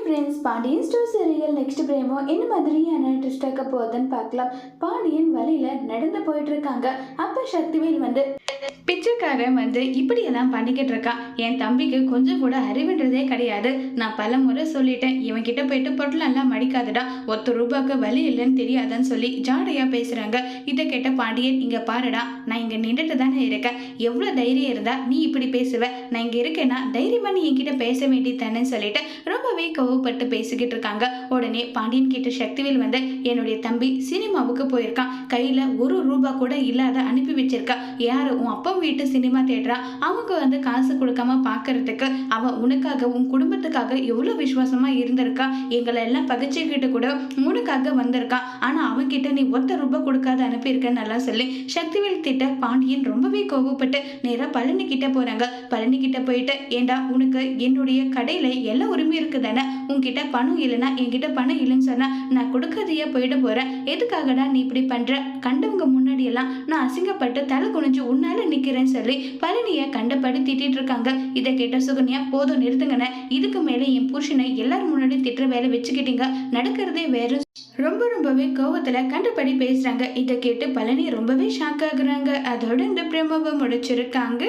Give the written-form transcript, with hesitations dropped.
Hi friends, Pandian store serial next promo என்ன மாதிரியான twist ஆக்க போகுதுன்னு பார்க்கலாம். பாண்டியன் வழியில நடந்து போயிட்டு இருக்காங்க. அப்ப சக்திவேல் பிச்சைக்காரன் இப்படியெல்லாம் பண்ணிக்கிட்டு இருக்கான். என் தம்பிக்கு கொஞ்சம் கூட அறிவுன்றதே கிடையாது. நான் பல முறை சொல்லிட்டேன், இவன் கிட்ட போயிட்டு பொருளெல்லாம் மடிக்காதடா, ₹1 வழி இல்லைன்னு தெரியாதான்னு சொல்லி ஜாடையா பேசுறாங்க. இதை கேட்ட பாண்டியன், இங்க பாருடா, நான் இங்க நின்றுட்டு தானே இருக்கேன். எவ்வளவு தைரியம் இருந்தா நீ இப்படி பேசுவ? நான் இங்க இருக்கேன்னா தைரியமா நீ என்கிட்ட பேச வேண்டியதானே சொல்லிட்டு ரொம்பவே கோவப்பட்டு பேசிக்கிட்டு இருக்காங்க. உடனே பாண்டியன் கிட்ட சக்திவேல் என்னுடைய தம்பி சினிமாவுக்கு போயிருக்கான், கையில ₹1 கூட இல்லாத அனுப்பி வச்சிருக்கா. யாரு? உன் அப்பா வீட்டு சினிமா தேட்டரா? அவங்க காசு கொடுக்காம பாக்குறதுக்கு அவன் உனக்காக உன் குடும்பத்துக்காக எவ்வளவு விசுவாசமா இருந்திருக்கா. எங்களை எல்லாம் பகிச்சுக்கிட்டு கூட உனக்காக வந்திருக்கான். ஆனா அவன்கிட்ட நீ ₹1 கொடுக்காத அனுப்பியிருக்கன்னு நல்லா சொல்லி சக்திவேல் திட்ட பாண்டியன் ரொம்பவே கோவப்பட்டு நேரா பழனி கிட்ட போறாங்க. பழனி கிட்ட போயிட்டு, ஏண்டா உனக்கு என்னுடைய கடையில எல்லா உரிமை இருக்குதானே? உன்கிட்ட பணம் இல்லைன்னா என்கிட்ட பணம் இல்லைன்னு சொன்னா நான் கொடுக்காதையே போயிட போறேன். எதுக்காகடா நீ இப்படி பண்ற? கண்டவங்க முன்னாடி எல்லாம் நான் அசிங்கப்பட்டு தலை குனிஞ்சு உன்னால நிக்கிறேன்னு சொல்லி பழனிய கண்டபடி திட்டிட்டு இருக்காங்க. இதை கேட்ட சுகன்யா, போதும் நிறுத்துங்கண்ணே, இதுக்கு மேல என் புருஷனை எல்லாரும் முன்னாடி திட்டுற வேலை வச்சுக்கிட்டீங்க, நடக்கிறதே வேற. ரொம்பவே கோவத்துல கண்டபடி பேசுறாங்க. இதை கேட்டு பழனி ரொம்பவே ஷாக் ஆகுறாங்க. அதோட இந்த பிரமவை முடிச்சிருக்காங்க.